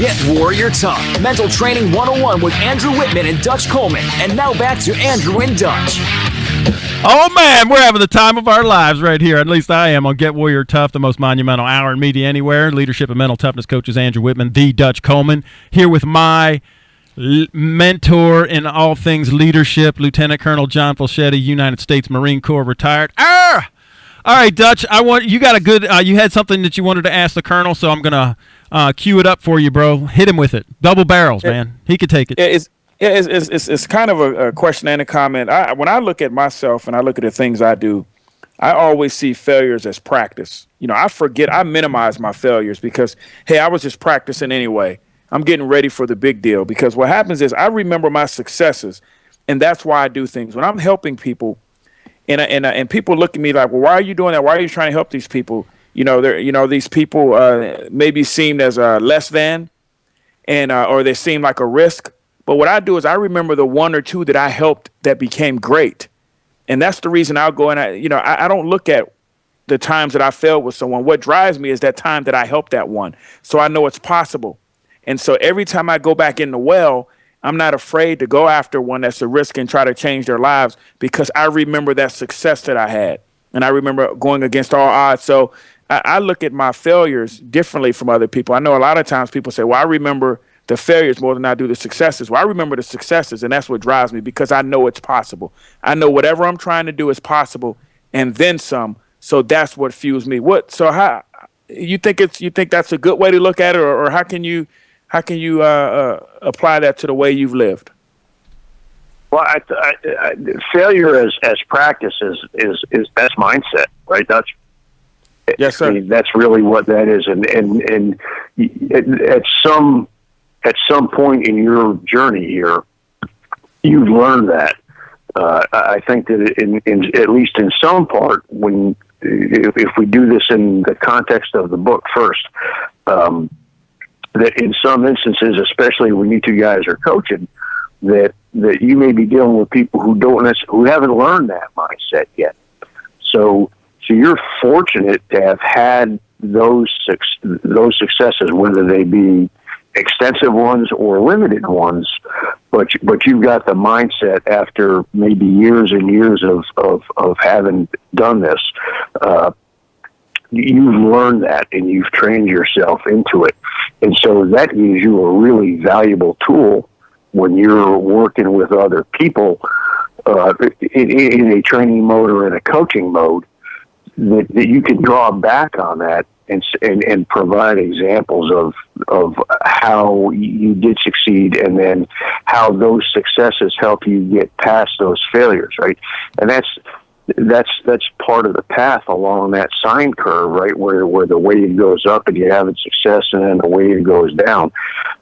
Get Warrior Tough, Mental Training 101 with Andrew Wittman and Dutch Coleman. And now back to Andrew and Dutch. Oh, man, we're having the time of our lives right here. At least I am on Get Warrior Tough, the most monumental hour in media anywhere. Leadership and mental toughness coaches Andrew Wittman, the Dutch Coleman, here with my mentor in all things leadership, Lieutenant Colonel John Folchetti, United States Marine Corps, retired. All right, Dutch, you got a good you had something that you wanted to ask the Colonel, so I'm going to cue it up for you, bro. Hit him with it. Double barrels, man. He could take it. It's kind of a question and a comment. When I look at myself and I look at the things I do, I always see failures as practice. I minimize my failures because, hey, I was just practicing anyway. I'm getting ready for the big deal, because what happens is I remember my successes, and that's why I do things. When I'm helping people, and people look at me like, well, why are you doing that? Why are you trying to help these people? These people maybe seem as less than, or they seem like a risk. But what I do is I remember the one or two that I helped that became great. And that's the reason I'll go and I don't look at the times that I failed with someone. What drives me is that time that I helped that one. So I know it's possible. And so every time I go back in the well, I'm not afraid to go after one that's a risk and try to change their lives, because I remember that success that I had. And I remember going against all odds. So I look at my failures differently from other people. I know a lot of times people say, well, I remember the failures more than I do the successes. Well, I remember the successes, and that's what drives me, because I know it's possible. I know whatever I'm trying to do is possible, and then some. So that's what fuels me. How you think that's a good way to look at it, or how can you apply that to the way you've lived? Well, failure as practice is that's mindset, right, Dutch? Yes, sir. I mean, that's really what that is, and at some point in your journey here, you've learned that. I think that in at least in some part, if we do this in the context of the book first, that in some instances, especially when you two guys are coaching, that you may be dealing with people who haven't learned that mindset yet. So you're fortunate to have had those successes, whether they be extensive ones or limited ones, but you've got the mindset after maybe years and years of having done this. You've learned that, and you've trained yourself into it. And so that gives you a really valuable tool when you're working with other people in a training mode or in a coaching mode, that you can draw back on that and provide examples of how you did succeed, and then how those successes help you get past those failures, right? And that's part of the path along that sine curve, right, where the wave goes up and you're having success, and then the wave goes down.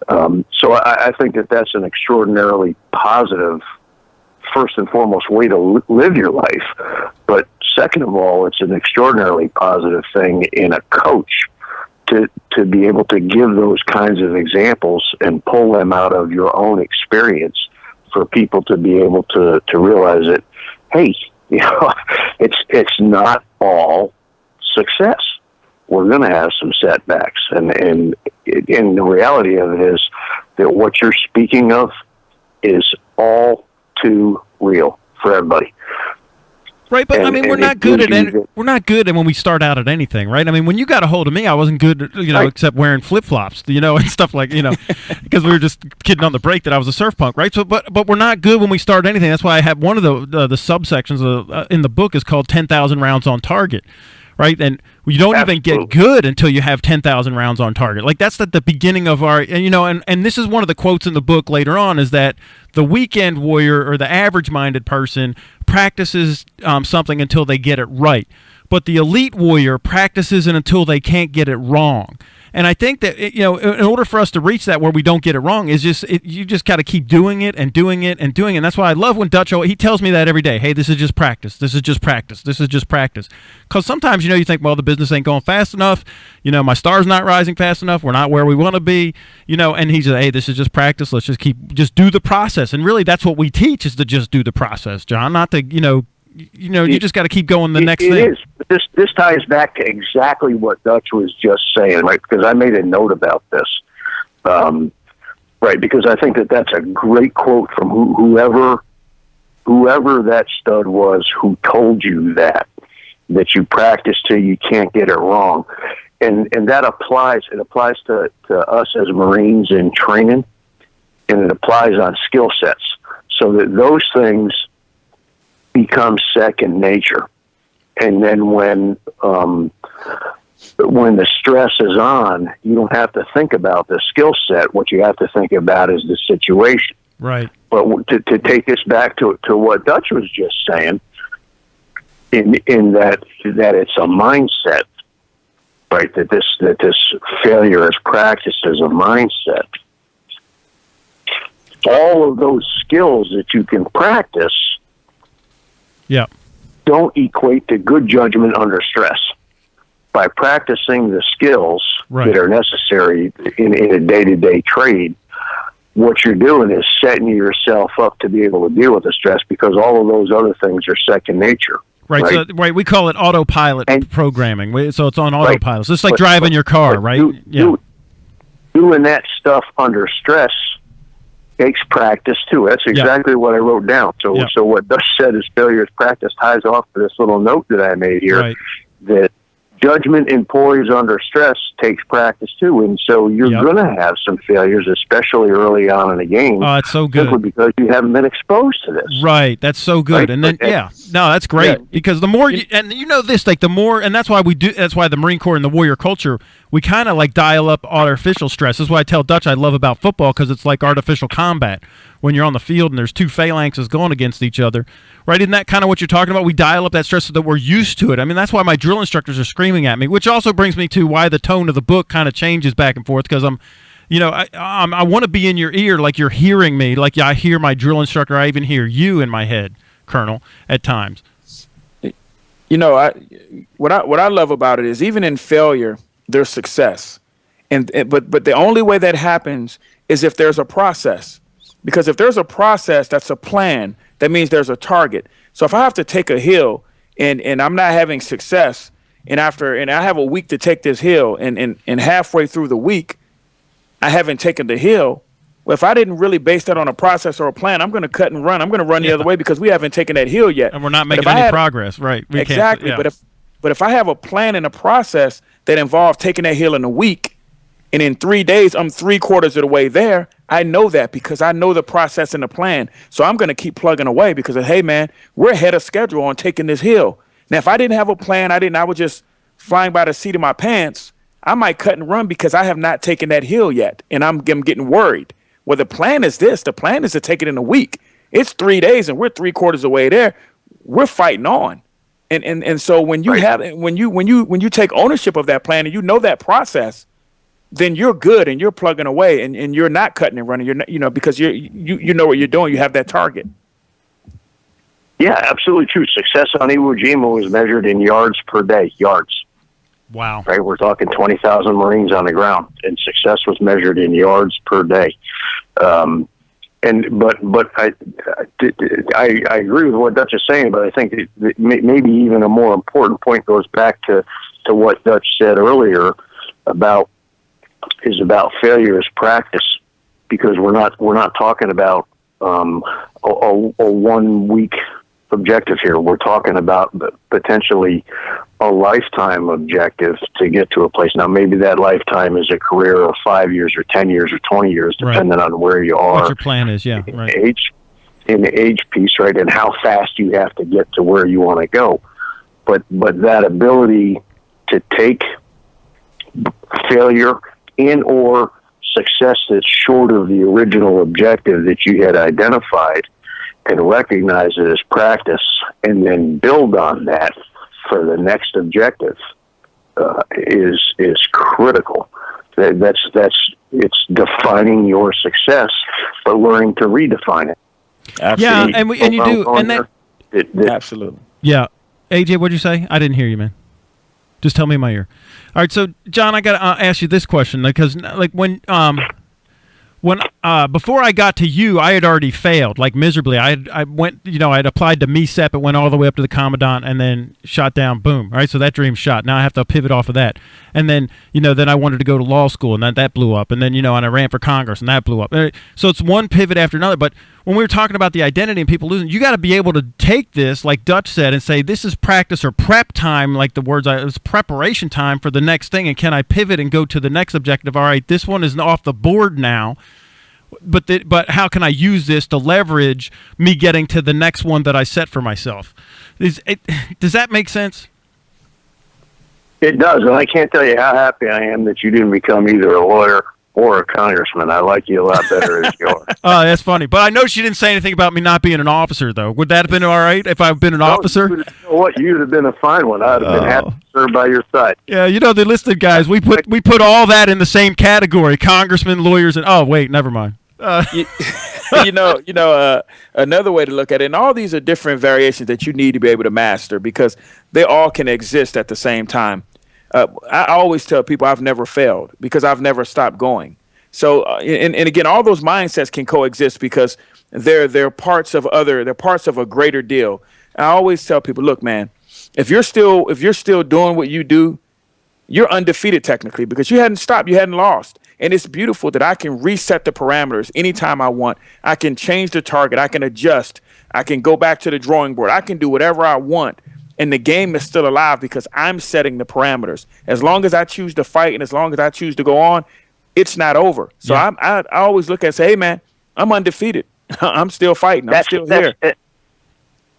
So I think that's an extraordinarily positive, first and foremost, way to live your life. But second of all, it's an extraordinarily positive thing in a coach to be able to give those kinds of examples and pull them out of your own experience, for people to be able to realize that, hey, it's not all success. We're going to have some setbacks, and the reality of it is that what you're speaking of is all too real for everybody. Right, but we're not good at it. We're not good at when we start out at anything, right? I mean, when you got a hold of me, I wasn't good, right, except wearing flip flops, and stuff like, because we were just kidding on the break that I was a surf punk, right? So, but we're not good when we start anything. That's why I have one of the subsections in the book is called 10,000 rounds on target. Right, and you don't even get good until you have 10,000 rounds on target. Like, that's at the beginning of our, and this is one of the quotes in the book later on, is that the weekend warrior, or the average-minded person, practices something until they get it right, but the elite warrior practices it until they can't get it wrong. And I think that, in order for us to reach that where we don't get it wrong, is you just got to keep doing it and doing it and doing it. And that's why I love when Dutch, he tells me that every day. Hey, this is just practice. This is just practice. This is just practice. Because sometimes, you think, well, the business ain't going fast enough. My star's not rising fast enough. We're not where we want to be. And he said, hey, this is just practice. Let's just do the process. And really, that's what we teach, is to just do the process, John. Not to, you just got to keep going the next thing. It is. This ties back to exactly what Dutch was just saying, right? Because I made a note about this. Right, because I think that's a great quote from whoever that stud was who told you that you practice till you can't get it wrong. And that applies. It applies to us as Marines in training, and it applies on skill sets. So that those things become second nature. And then when the stress is on, you don't have to think about the skill set. What you have to think about is the situation. Right. But to take this back to what Dutch was just saying, in that it's a mindset, right? That this failure as practice is a mindset. All of those skills that you can practice, don't equate to good judgment under stress. By practicing the skills that are necessary in a day-to-day trade, what you're doing is setting yourself up to be able to deal with the stress, because all of those other things are second nature. Right. So we call it autopilot programming. So it's on autopilot. So it's like driving your car, right? Doing that stuff under stress takes practice too. That's exactly what I wrote down. So what Dutch said is failure is practice ties off to this little note that I made here, that judgment in poise under stress takes practice too, and so you're going to have some failures, especially early on in the game. Oh, it's so good, simply because you haven't been exposed to this. Right, that's so good. Right? And then that's great, because the more and you know this, like the more, and that's why we do. That's why the Marine Corps and the warrior culture, we kind of like dial up artificial stress. This is why I tell Dutch I love about football, because it's like artificial combat. When you're on the field and there's two phalanxes going against each other, right? Isn't that kind of what you're talking about? We dial up that stress so that we're used to it. I mean, that's why my drill instructors are screaming at me, which also brings me to why the tone of the book kind of changes back and forth, because I want to be in your ear, like you're hearing me, like I hear my drill instructor. I even hear you in my head, Colonel, at times. You know, what I love about it is even in failure, there's success, but the only way that happens is if there's a process. Because if there's a process, that's a plan, that means there's a target. So if I have to take a hill and I'm not having success, and I have a week to take this hill, and halfway through the week, I haven't taken the hill, well, if I didn't really base that on a process or a plan, I'm going to cut and run. I'm going to run the other way because we haven't taken that hill yet. And we're not making any progress, right? We exactly. Can't, But if I have a plan and a process that involves taking that hill in a week, and in 3 days, I'm 3/4 of the way there, I know that because I know the process and the plan. So I'm going to keep plugging away because, hey, man, we're ahead of schedule on taking this hill. Now, if I didn't have a plan, I was just flying by the seat of my pants, I might cut and run because I have not taken that hill yet, and I'm getting worried. Well, the plan is this. The plan is to take it in a week. It's 3 days, and we're 3/4 of the way there. We're fighting on. And so when you when you take ownership of that plan and you know that process, then you're good and you're plugging away and you're not cutting and running. You're not, because you know what you're doing. You have that target. Yeah, absolutely true. Success on Iwo Jima was measured in yards per day. Yards. Wow. Right, we're talking 20,000 Marines on the ground, and success was measured in yards per day. But I agree with what Dutch is saying, but I think that maybe even a more important point goes back to what Dutch said earlier about failure as practice, because we're not talking about a 1 week objective here. We're talking about potentially a lifetime objective to get to a place. Now, maybe that lifetime is a career of 5 years or 10 years or 20 years, depending on where you are. What your plan is, yeah. Right. In the age piece, right, and how fast you have to get to where you want to go. But that ability to take failure in or success that's short of the original objective that you had identified and recognize it as practice and then build on that for the next objective is critical. It's defining your success, but learning to redefine it. Absolutely. Yeah, and you do, and that absolutely. Yeah, AJ, what'd you say? I didn't hear you, man. Just tell me in my ear. All right, so John, I got to ask you this question, because like when when before I got to you, I had already failed, like miserably. I went, I'd applied to MECEP, it went all the way up to the commandant, and then shot down. Boom. All right, so that dream shot. Now I have to pivot off of that, and then then I wanted to go to law school, and that blew up, and then and I ran for Congress, and that blew up. So it's one pivot after another. But when we were talking about the identity and people losing, you got to be able to take this, like Dutch said, and say this is practice or prep time, like the words. It was preparation time for the next thing, and can I pivot and go to the next objective? All right, this one is off the board now. But how can I use this to leverage me getting to the next one that I set for myself? Does that make sense? It does, and I can't tell you how happy I am that you didn't become either a lawyer or a congressman. I like you a lot better as you are. Oh, that's funny. But I know she didn't say anything about me not being an officer, though. Would that have been all right if I've been an officer? You know what? You'd have been a fine one. I'd have been happy to serve by your side. Yeah, the listed guys, we put all that in the same category: congressmen, lawyers, and wait, never mind. Another way to look at it, and all these are different variations that you need to be able to master because they all can exist at the same time. I always tell people I've never failed because I've never stopped going. So, and again, all those mindsets can coexist because they're parts of a greater deal. And I always tell people, look, man, if you're still doing what you do, you're undefeated technically because you hadn't stopped, you hadn't lost. And it's beautiful that I can reset the parameters anytime I want. I can change the target. I can adjust. I can go back to the drawing board. I can do whatever I want. And the game is still alive because I'm setting the parameters. As long as I choose to fight and as long as I choose to go on, it's not over. So yeah. I always look and say, hey, man, I'm undefeated. I'm still fighting. I'm still here.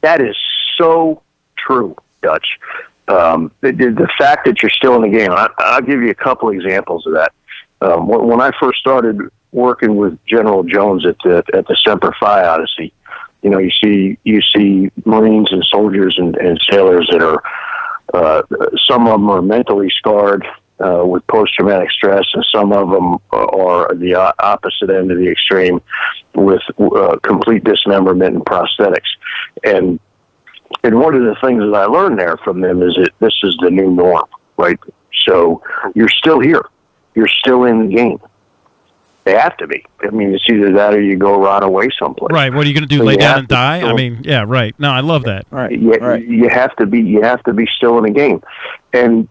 That is so true, Dutch. The fact that you're still in the game, I'll give you a couple examples of that. When I first started working with General Jones at the Semper Fi Odyssey, you see Marines and soldiers and sailors that are some of them are mentally scarred with post-traumatic stress, and some of them are the opposite end of the extreme with complete dismemberment and prosthetics. And one of the things that I learned there from them is that this is the new norm, right? So you're still here. You're still in the game. They have to be. I mean, it's either that or you go rot away someplace. Right. What are you going to do? So lay down and die? I mean, yeah. Right. No, I love that. Right. You have to be still in the game. And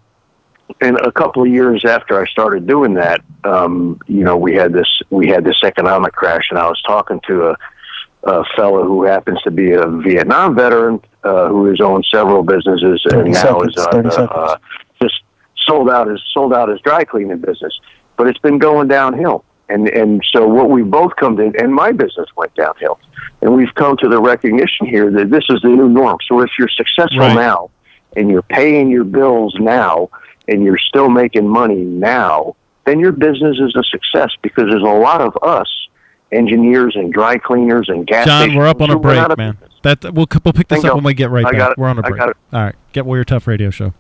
a couple of years after I started doing that, we had this economic crash, and I was talking to a fellow who happens to be a Vietnam veteran who has owned several businesses and now is just sold out his dry cleaning business, but it's been going downhill. And so what we both come to, and my business went downhill, and we've come to the recognition here that this is the new norm. So if you're successful now, and you're paying your bills now, and you're still making money now, then your business is a success because there's a lot of us, engineers and dry cleaners and gas stations. John, we're up on a break, man. We'll pick this up when we get right back. We're on a break. All right, Get Warrior Tough Radio Show.